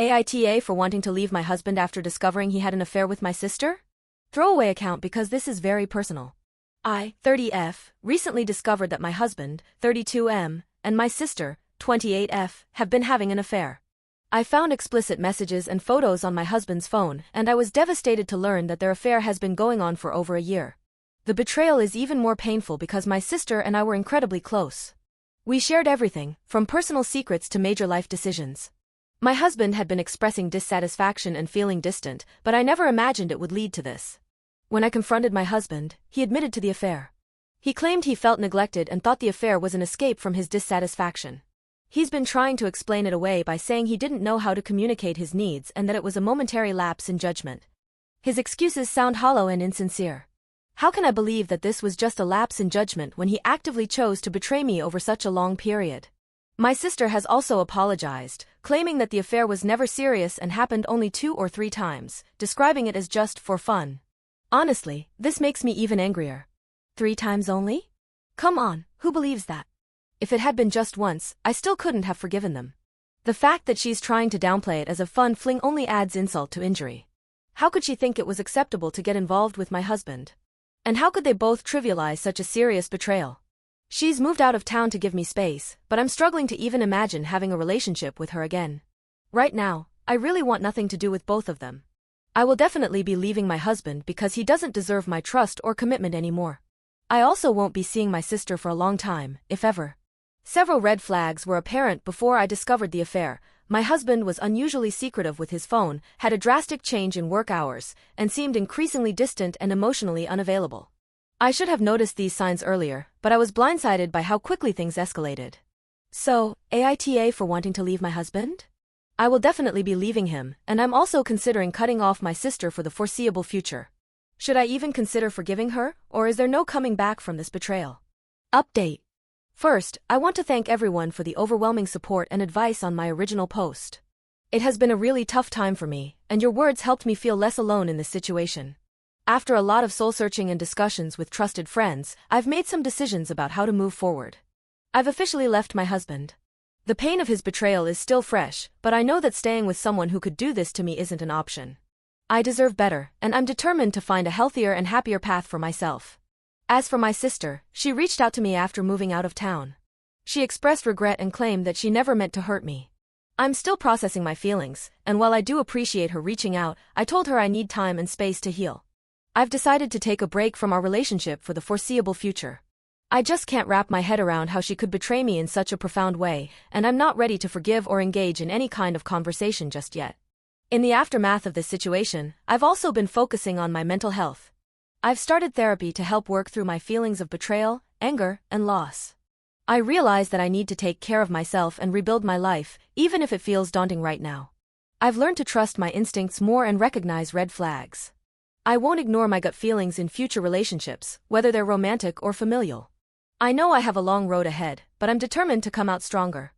AITA for wanting to leave my husband after discovering he had an affair with my sister? Throwaway account because this is very personal. I, 30F, recently discovered that my husband, 32M, and my sister, 28F, have been having an affair. I found explicit messages and photos on my husband's phone, and I was devastated to learn that their affair has been going on for over a year. The betrayal is even more painful because my sister and I were incredibly close. We shared everything, from personal secrets to major life decisions. My husband had been expressing dissatisfaction and feeling distant, but I never imagined it would lead to this. When I confronted my husband, he admitted to the affair. He claimed he felt neglected and thought the affair was an escape from his dissatisfaction. He's been trying to explain it away by saying he didn't know how to communicate his needs and that it was a momentary lapse in judgment. His excuses sound hollow and insincere. How can I believe that this was just a lapse in judgment when he actively chose to betray me over such a long period? My sister has also apologized, claiming that the affair was never serious and happened only 2 or 3 times, describing it as just for fun. Honestly, this makes me even angrier. 3 times only? Come on, who believes that? If it had been just once, I still couldn't have forgiven them. The fact that she's trying to downplay it as a fun fling only adds insult to injury. How could she think it was acceptable to get involved with my husband? And how could they both trivialize such a serious betrayal? She's moved out of town to give me space, but I'm struggling to even imagine having a relationship with her again. Right now, I really want nothing to do with both of them. I will definitely be leaving my husband because he doesn't deserve my trust or commitment anymore. I also won't be seeing my sister for a long time, if ever. Several red flags were apparent before I discovered the affair. My husband was unusually secretive with his phone, had a drastic change in work hours, and seemed increasingly distant and emotionally unavailable. I should have noticed these signs earlier, but I was blindsided by how quickly things escalated. So, AITA for wanting to leave my husband? I will definitely be leaving him, and I'm also considering cutting off my sister for the foreseeable future. Should I even consider forgiving her, or is there no coming back from this betrayal? Update. First, I want to thank everyone for the overwhelming support and advice on my original post. It has been a really tough time for me, and your words helped me feel less alone in this situation. After a lot of soul-searching and discussions with trusted friends, I've made some decisions about how to move forward. I've officially left my husband. The pain of his betrayal is still fresh, but I know that staying with someone who could do this to me isn't an option. I deserve better, and I'm determined to find a healthier and happier path for myself. As for my sister, she reached out to me after moving out of town. She expressed regret and claimed that she never meant to hurt me. I'm still processing my feelings, and while I do appreciate her reaching out, I told her I need time and space to heal. I've decided to take a break from our relationship for the foreseeable future. I just can't wrap my head around how she could betray me in such a profound way, and I'm not ready to forgive or engage in any kind of conversation just yet. In the aftermath of this situation, I've also been focusing on my mental health. I've started therapy to help work through my feelings of betrayal, anger, and loss. I realize that I need to take care of myself and rebuild my life, even if it feels daunting right now. I've learned to trust my instincts more and recognize red flags. I won't ignore my gut feelings in future relationships, whether they're romantic or familial. I know I have a long road ahead, but I'm determined to come out stronger.